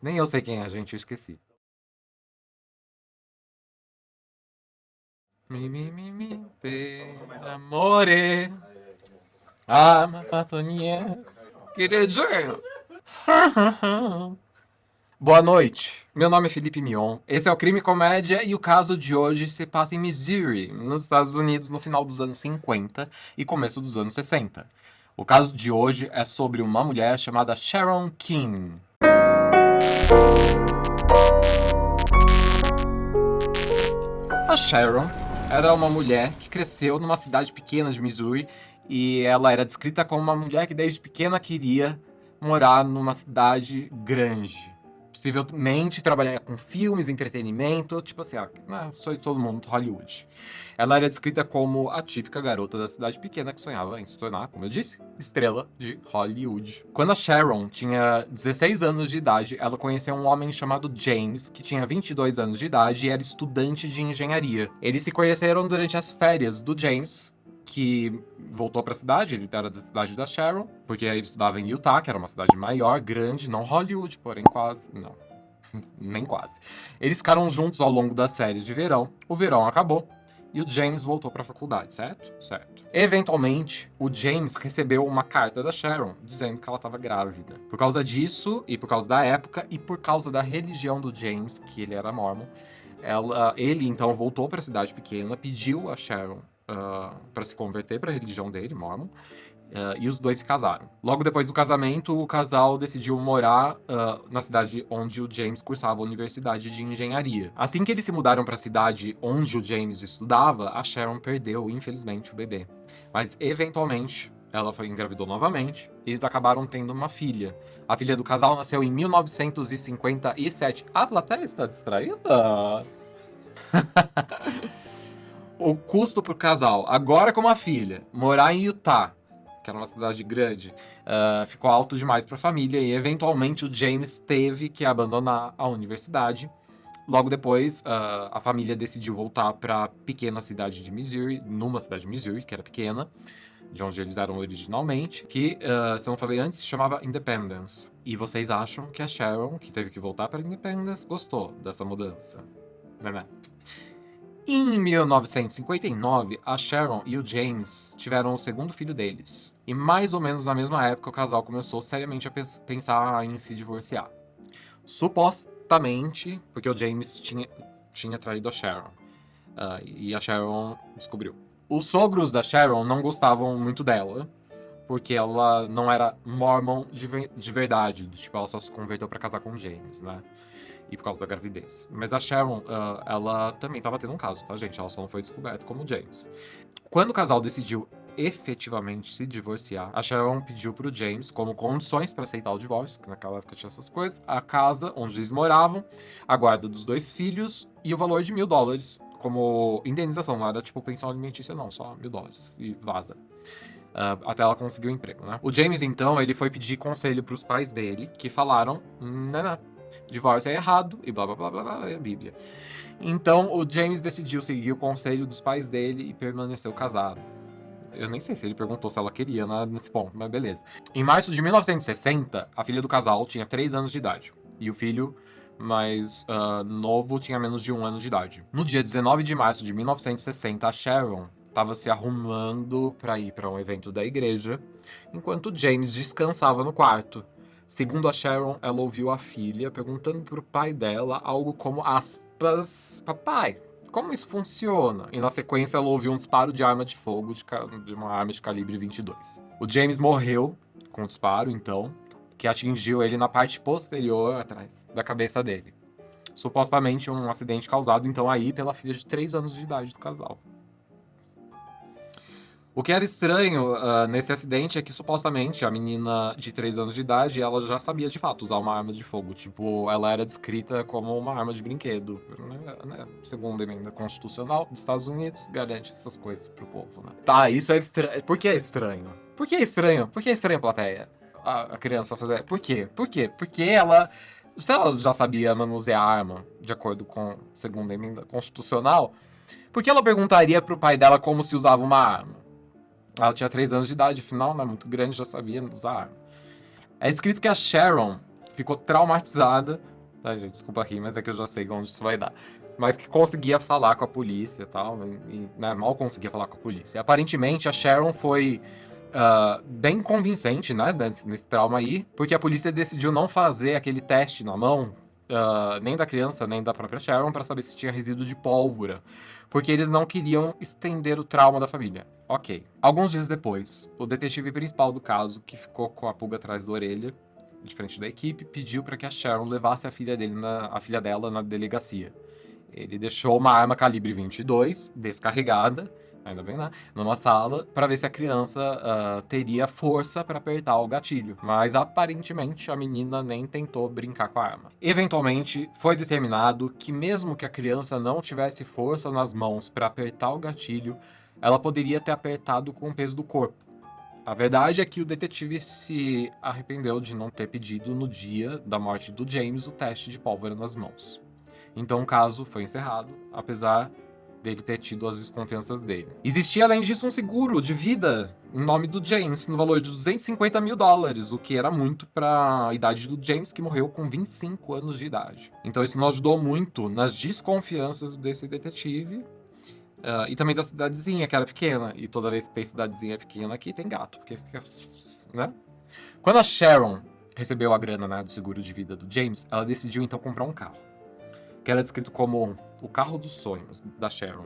Nem eu sei quem é, gente, eu esqueci. Per amore, ama Fatonia, queridinho. Boa noite, meu nome é Felipe Mion, esse é o Crime e Comédia e o caso de hoje se passa em Missouri, nos Estados Unidos, no final dos anos 50 e começo dos anos 60. O caso de hoje é sobre uma mulher chamada Sharon King. A Sharon era uma mulher que cresceu numa cidade pequena de Missouri e ela era descrita como uma mulher que desde pequena queria morar numa cidade grande. Possivelmente trabalhar com filmes, entretenimento, tipo assim, sonho de todo mundo de Hollywood. Ela era descrita como a típica garota da cidade pequena que sonhava em se tornar, como eu disse, estrela de Hollywood. Quando a Sharon tinha 16 anos de idade, ela conheceu um homem chamado James, que tinha 22 anos de idade e era estudante de engenharia. Eles se conheceram durante as férias do James, que voltou para a cidade, ele era da cidade da Sharon, porque ele estudava em Utah, que era uma cidade maior, grande, não Hollywood, porém quase, não, nem quase. Eles ficaram juntos ao longo das férias de verão, o verão acabou, e o James voltou para a faculdade, certo? Certo. Eventualmente, o James recebeu uma carta da Sharon dizendo que ela estava grávida. Por causa disso, e por causa da época, e por causa da religião do James, que ele era mormon, ele então voltou para a cidade pequena, pediu a Sharon para se converter para a religião dele, mormon, e os dois se casaram. Logo depois do casamento, o casal decidiu morar na cidade onde o James cursava a universidade de engenharia. Assim que eles se mudaram para a cidade onde o James estudava, a Sharon perdeu, infelizmente, o bebê. Mas, eventualmente, ela engravidou novamente e eles acabaram tendo uma filha. A filha do casal nasceu em 1957. A plateia está distraída? O custo pro casal, agora com uma filha, morar em Utah, que era uma cidade grande, ficou alto demais para a família e eventualmente o James teve que abandonar a universidade. Logo depois, a família decidiu voltar para a pequena cidade de Missouri, numa cidade de Missouri, que era pequena, de onde eles eram originalmente, que, se eu não falei antes, se chamava Independence. E vocês acham que a Sharon, que teve que voltar para Independence, gostou dessa mudança? Né? Em 1959, a Sharon e o James tiveram o segundo filho deles. E mais ou menos na mesma época, o casal começou seriamente a pensar em se divorciar. Supostamente, porque o James tinha traído a Sharon. E a Sharon descobriu. Os sogros da Sharon não gostavam muito dela, porque ela não era mormon de verdade. Tipo, ela só se converteu pra casar com o James, né? E por causa da gravidez. Mas a Sharon, ela também tava tendo um caso, tá, gente? Ela só não foi descoberta como o James. Quando o casal decidiu efetivamente se divorciar, a Sharon pediu pro James, como condições para aceitar o divórcio, que naquela época tinha essas coisas, a casa onde eles moravam, a guarda dos 2 filhos e o valor de $1.000 como indenização. Não era tipo pensão alimentícia, não, só $1.000 e vaza. Até ela conseguir um emprego, né? O James, então, ele foi pedir conselho pros pais dele, que falaram, né, divórcio é errado, e blá blá blá blá blá, é a Bíblia. Então, o James decidiu seguir o conselho dos pais dele e permaneceu casado. Eu nem sei se ele perguntou se ela queria nesse ponto, mas beleza. Em março de 1960, a filha do casal tinha 3 anos de idade. E o filho mais novo tinha menos de 1 ano de idade. No dia 19 de março de 1960, a Sharon estava se arrumando para ir para um evento da igreja, enquanto James descansava no quarto. Segundo a Sharon, ela ouviu a filha perguntando pro pai dela algo como aspas, papai, como isso funciona? E na sequência ela ouviu um disparo de arma de fogo de uma arma de calibre 22. O James morreu com o disparo, então, que atingiu ele na parte posterior atrás da cabeça dele. Supostamente um acidente causado, então, aí pela filha de 3 anos de idade do casal. O que era estranho nesse acidente é que, supostamente, a menina de 3 anos de idade, ela já sabia, de fato, usar uma arma de fogo. Tipo, ela era descrita como uma arma de brinquedo, né? Segundo a emenda constitucional dos Estados Unidos, garante essas coisas pro povo, né? Tá, isso é estranho. Por que é estranho? Por que é estranho? Por que é estranho, plateia? A criança fazer... Por quê? Por quê? Porque ela... Se ela já sabia manusear a arma, de acordo com, segundo a emenda constitucional, por que ela perguntaria pro pai dela como se usava uma arma? Ela tinha 3 anos de idade, afinal, né, muito grande, já sabia usar arma. É escrito que a Sharon ficou traumatizada Tá, gente? Desculpa rir, mas é que eu já sei onde isso vai dar. Mas que conseguia falar com a polícia e tal, e, né, mal conseguia falar com a polícia. Aparentemente, a Sharon foi bem convincente, né, nesse trauma aí, porque a polícia decidiu não fazer aquele teste na mão, nem da criança, nem da própria Sharon, para saber se tinha resíduo de pólvora, porque eles não queriam estender o trauma da família. Ok. Alguns dias depois, o detetive principal do caso, que ficou com a pulga atrás da orelha, de frente da equipe, pediu para que a Sharon levasse a filha dela na delegacia. Ele deixou uma arma calibre 22 descarregada, ainda bem, né, numa sala, para ver se a criança teria força para apertar o gatilho. Mas aparentemente a menina nem tentou brincar com a arma. Eventualmente, foi determinado que mesmo que a criança não tivesse força nas mãos para apertar o gatilho, ela poderia ter apertado com o peso do corpo. A verdade é que o detetive se arrependeu de não ter pedido no dia da morte do James o teste de pólvora nas mãos. Então o caso foi encerrado, apesar dele ter tido as desconfianças dele. Existia, além disso, um seguro de vida em nome do James, no valor de $250 mil, o que era muito para a idade do James, que morreu com 25 anos de idade. Então isso não ajudou muito nas desconfianças desse detetive. E também da cidadezinha, que era pequena. E toda vez que tem cidadezinha pequena aqui, tem gato, porque fica, né? Quando a Sharon recebeu a grana, né, do seguro de vida do James, ela decidiu então comprar um carro, que era descrito como o carro dos sonhos da Sharon.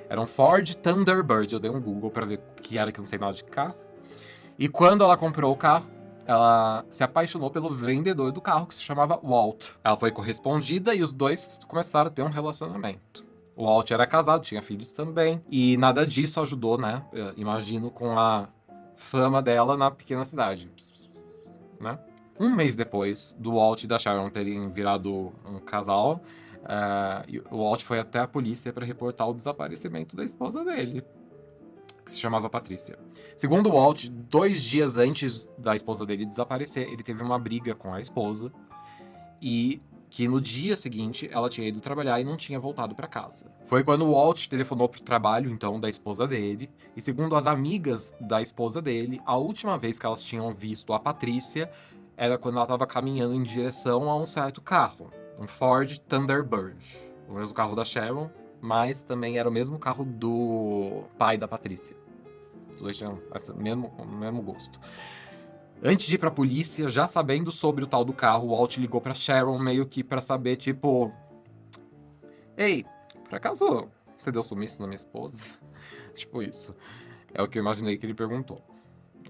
Era um Ford Thunderbird. Eu dei um Google para ver o que era, que eu não sei nada de carro. E quando ela comprou o carro, ela se apaixonou pelo vendedor do carro, que se chamava Walt. Ela foi correspondida e os dois começaram a ter um relacionamento. O Walt era casado, tinha filhos também, e nada disso ajudou, né? Imagino, com a fama dela na pequena cidade, né? Um mês depois do Walt e da Sharon terem virado um casal, o Walt foi até a polícia para reportar o desaparecimento da esposa dele, que se chamava Patrícia. Segundo o Walt, 2 dias antes da esposa dele desaparecer, ele teve uma briga com a esposa e que no dia seguinte ela tinha ido trabalhar e não tinha voltado para casa. Foi quando o Walt telefonou pro trabalho, então, da esposa dele, e segundo as amigas da esposa dele, a última vez que elas tinham visto a Patrícia era quando ela estava caminhando em direção a um certo carro, um Ford Thunderbird, o mesmo carro da Sharon, mas também era o mesmo carro do pai da Patrícia. Os dois tinham o mesmo gosto. Antes de ir pra polícia, já sabendo sobre o tal do carro, o Walt ligou pra Sharon meio que pra saber, tipo... Ei, por acaso você deu sumiço na minha esposa? Tipo isso. É o que eu imaginei que ele perguntou.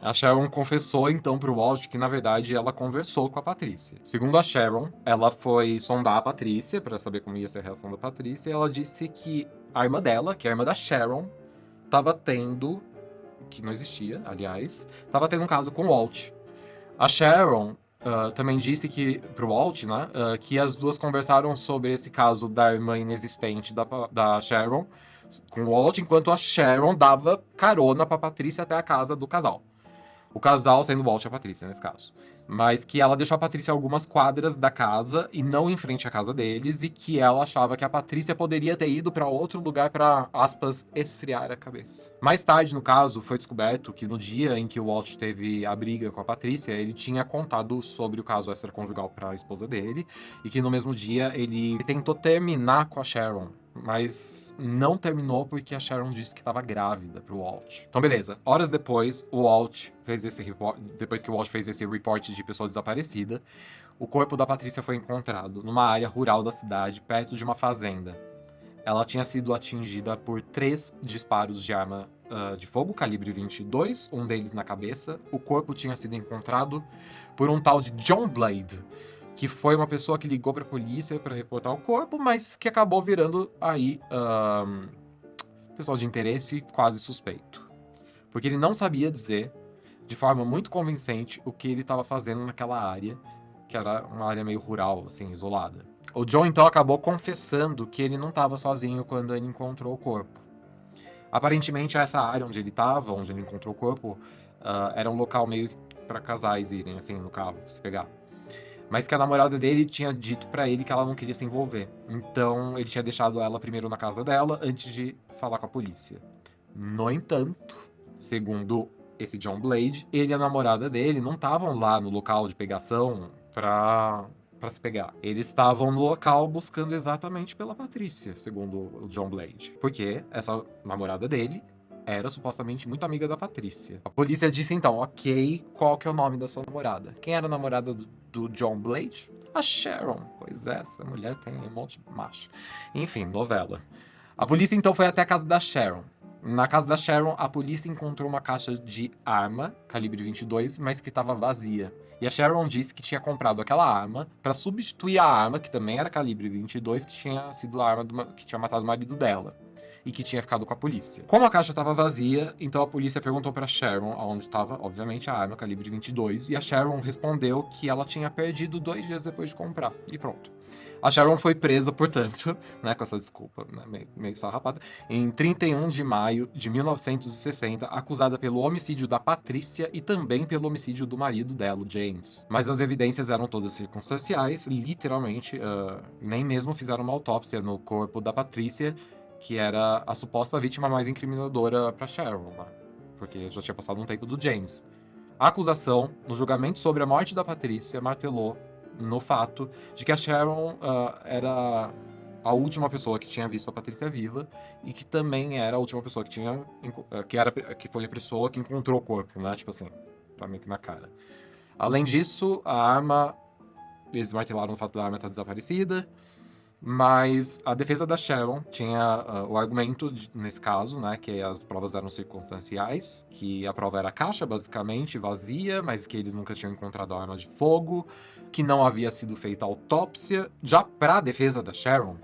A Sharon confessou então pro Walt que, na verdade, ela conversou com a Patrícia. Segundo a Sharon, ela foi sondar a Patrícia pra saber como ia ser a reação da Patrícia, e ela disse que a irmã dela, que é a irmã da Sharon, tava tendo... que não existia, aliás, tava tendo um caso com o Walt. A Sharon também disse que, pro Walt, né, que as duas conversaram sobre esse caso da irmã inexistente da Sharon com o Walt, enquanto a Sharon dava carona pra Patrícia até a casa do casal. O casal sendo o Walt e a Patrícia, nesse caso. Mas que ela deixou a Patrícia algumas quadras da casa e não em frente à casa deles, e que ela achava que a Patrícia poderia ter ido para outro lugar para, aspas, esfriar a cabeça. Mais tarde, no caso, foi descoberto que no dia em que o Walt teve a briga com a Patrícia, ele tinha contado sobre o caso extraconjugal para a esposa dele, e que no mesmo dia ele tentou terminar com a Sharon, mas não terminou porque a Sharon disse que estava grávida pro Walt. Então, beleza. Horas depois, depois que o Walt fez esse report de pessoa desaparecida, o corpo da Patrícia foi encontrado numa área rural da cidade, perto de uma fazenda. Ela tinha sido atingida por 3 disparos de arma de fogo, calibre 22, um deles na cabeça. O corpo tinha sido encontrado por um tal de John Blade, que foi uma pessoa que ligou pra polícia pra reportar o corpo, mas que acabou virando aí pessoal de interesse quase suspeito. Porque ele não sabia dizer, de forma muito convincente, o que ele estava fazendo naquela área, que era uma área meio rural, assim, isolada. O John, então, acabou confessando que ele não estava sozinho quando ele encontrou o corpo. Aparentemente, essa área onde ele estava, onde ele encontrou o corpo, era um local meio para casais irem, assim, no carro, se pegar. Mas que a namorada dele tinha dito pra ele que ela não queria se envolver. Então, ele tinha deixado ela primeiro na casa dela, antes de falar com a polícia. No entanto, segundo esse John Blade, ele e a namorada dele não estavam lá no local de pegação pra pra se pegar. Eles estavam no local buscando exatamente pela Patrícia, segundo o John Blade. Porque essa namorada dele era supostamente muito amiga da Patrícia. A polícia disse então, ok, qual que é o nome da sua namorada? Quem era a namorada do John Blade? A Sharon. Pois é, essa mulher tem um monte de macho. Enfim, novela. A polícia então foi até a casa da Sharon. Na casa da Sharon, a polícia encontrou uma caixa de arma, calibre 22, mas que estava vazia. E a Sharon disse que tinha comprado aquela arma para substituir a arma, que também era calibre 22, que tinha sido a arma que tinha matado o marido dela. E que tinha ficado com a polícia. Como a caixa estava vazia, então a polícia perguntou para Sharon onde estava, obviamente, a arma calibre 22. E a Sharon respondeu que ela tinha perdido 2 dias depois de comprar. E pronto. A Sharon foi presa, portanto, né, com essa desculpa, né, meio sarrapada, em 31 de maio de 1960, acusada pelo homicídio da Patrícia e também pelo homicídio do marido dela, o James. Mas as evidências eram todas circunstanciais, literalmente, nem mesmo fizeram uma autópsia no corpo da Patrícia, que era a suposta vítima mais incriminadora para Sharon, né? Porque já tinha passado um tempo do James. A acusação, no julgamento sobre a morte da Patrícia, martelou no fato de que a Sharon era a última pessoa que tinha visto a Patrícia viva e que também era a última pessoa que foi a pessoa que encontrou o corpo, né? Tipo assim, tá meio que na cara. Além disso, a arma, eles martelaram o fato da arma estar desaparecida, mas a defesa da Sharon tinha o argumento, nesse caso, né, que as provas eram circunstanciais, que a prova era a caixa, basicamente, vazia, mas que eles nunca tinham encontrado a arma de fogo, que não havia sido feita autópsia. Já para a defesa da Sharon,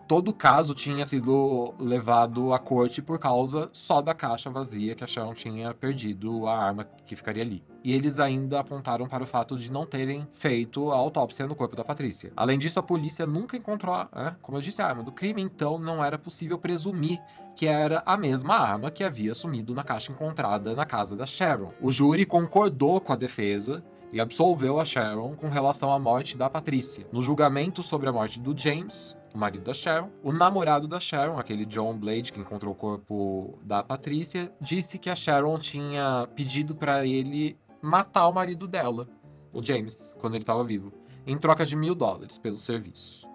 todo o caso tinha sido levado à corte por causa só da caixa vazia que a Sharon tinha perdido a arma que ficaria ali. E eles ainda apontaram para o fato de não terem feito a autópsia no corpo da Patrícia. Além disso, a polícia nunca encontrou, como eu disse, a arma do crime, então não era possível presumir que era a mesma arma que havia sumido na caixa encontrada na casa da Sharon. O júri concordou com a defesa e absolveu a Sharon com relação à morte da Patrícia. No julgamento sobre a morte do James, o marido da Sharon, o namorado da Sharon, aquele John Blade que encontrou o corpo da Patrícia, disse que a Sharon tinha pedido para ele matar o marido dela, o James, quando ele estava vivo, em troca de $1.000 pelo serviço.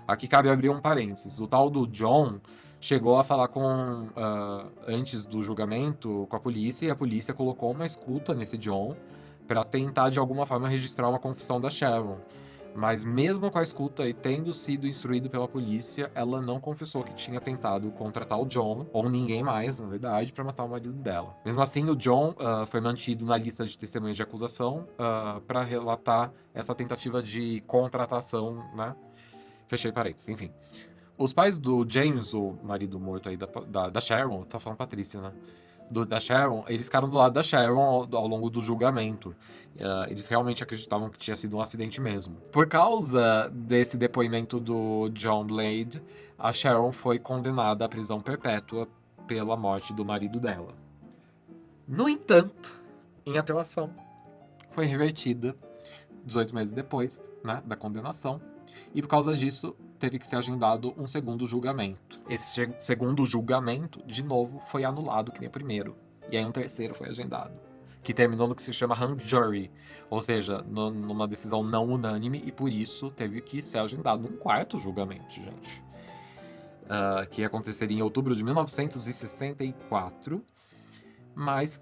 Aqui cabe abrir um parênteses. O tal do John chegou a falar antes do julgamento com a polícia, e a polícia colocou uma escuta nesse John para tentar de alguma forma registrar uma confissão da Sharon. Mas mesmo com a escuta e tendo sido instruído pela polícia, ela não confessou que tinha tentado contratar o John, ou ninguém mais, na verdade, para matar o marido dela. Mesmo assim, o John foi mantido na lista de testemunhas de acusação para relatar essa tentativa de contratação, né? Fechei parênteses, enfim. Os pais do James, o marido morto aí da Sharon, tá falando Patrícia, né? Da Sharon, eles ficaram do lado da Sharon ao longo do julgamento. Eles realmente acreditavam que tinha sido um acidente mesmo. Por causa desse depoimento do John Blade, a Sharon foi condenada à prisão perpétua pela morte do marido dela. No entanto, em apelação, foi revertida 18 meses depois, né, da condenação. E por causa disso, teve que ser agendado um segundo julgamento. Esse segundo julgamento, de novo, foi anulado que nem o primeiro. E aí um terceiro foi agendado, que terminou no que se chama hung jury, ou seja, numa decisão não unânime, e por isso teve que ser agendado um quarto julgamento, gente. Que aconteceria em outubro de 1964, mas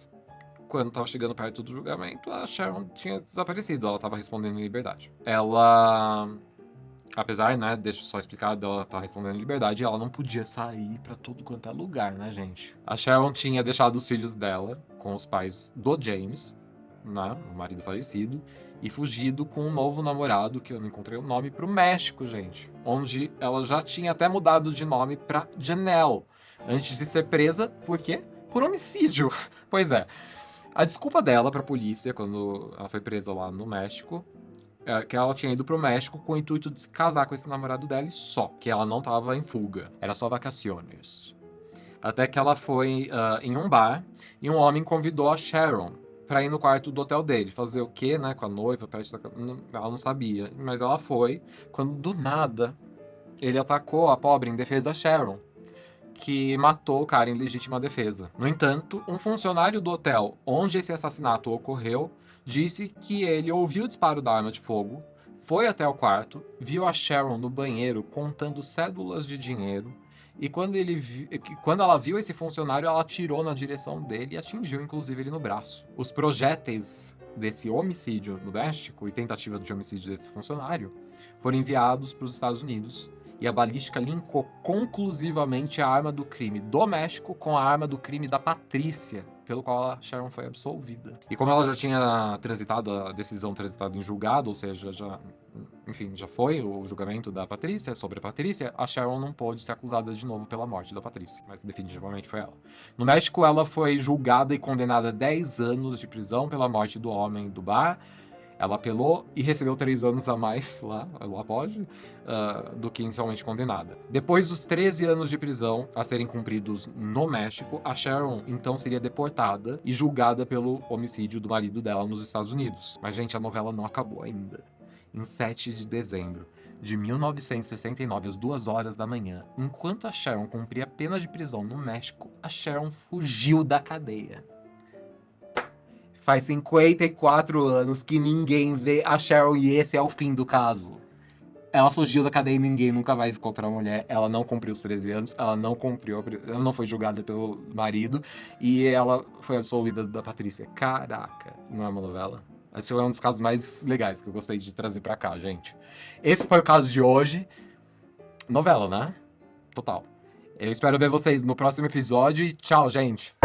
quando estava chegando perto do julgamento, a Sharon tinha desaparecido, ela estava respondendo em liberdade. Ela... Apesar, né, deixa eu só explicar, dela tá respondendo em liberdade, ela não podia sair pra tudo quanto é lugar, né, gente? A Sharon tinha deixado os filhos dela com os pais do James, né, o marido falecido, e fugido com um novo namorado, que eu não encontrei o nome, pro México, gente. Onde ela já tinha até mudado de nome pra Janelle, antes de ser presa, por quê? Por homicídio. Pois é. A desculpa dela pra polícia, quando ela foi presa lá no México, que ela tinha ido pro México com o intuito de se casar com esse namorado dela e só, que ela não tava em fuga, era só vacaciones. Até que ela foi em um bar e um homem convidou a Sharon pra ir no quarto do hotel dele, fazer o quê, né, com a noiva, ela não sabia, mas ela foi, quando do nada ele atacou a pobre indefesa Sharon, que matou o cara em legítima defesa. No entanto, um funcionário do hotel onde esse assassinato ocorreu disse que ele ouviu o disparo da arma de fogo, foi até o quarto, viu a Sharon no banheiro contando cédulas de dinheiro. E quando ela viu esse funcionário, ela atirou na direção dele e atingiu, inclusive, ele no braço. Os projéteis desse homicídio no México e tentativa de homicídio desse funcionário foram enviados para os Estados Unidos. E a balística linkou conclusivamente a arma do crime do México com a arma do crime da Patrícia, pelo qual a Sharon foi absolvida. E como ela já tinha transitado, a decisão transitada em julgado, ou seja, já foi o julgamento da Patrícia, sobre a Patrícia, a Sharon não pôde ser acusada de novo pela morte da Patrícia, mas definitivamente foi ela. No México, ela foi julgada e condenada a 10 anos de prisão pela morte do homem do bar. Ela apelou e recebeu 3 anos a mais lá pode, do que inicialmente condenada. Depois dos 13 anos de prisão a serem cumpridos no México, a Sharon então seria deportada e julgada pelo homicídio do marido dela nos Estados Unidos. Mas, gente, a novela não acabou ainda. Em 7 de dezembro de 1969, às 2 horas da manhã, enquanto a Sharon cumpria a pena de prisão no México, a Sharon fugiu da cadeia. Faz 54 anos que ninguém vê a Sharon e esse é o fim do caso. Ela fugiu da cadeia e ninguém nunca vai encontrar a mulher. Ela não cumpriu os 13 anos, ela não foi julgada pelo marido e ela foi absolvida da Patrícia. Caraca, não é uma novela? Esse é um dos casos mais legais que eu gostei de trazer pra cá, gente. Esse foi o caso de hoje. Novela, né? Total. Eu espero ver vocês no próximo episódio e tchau, gente!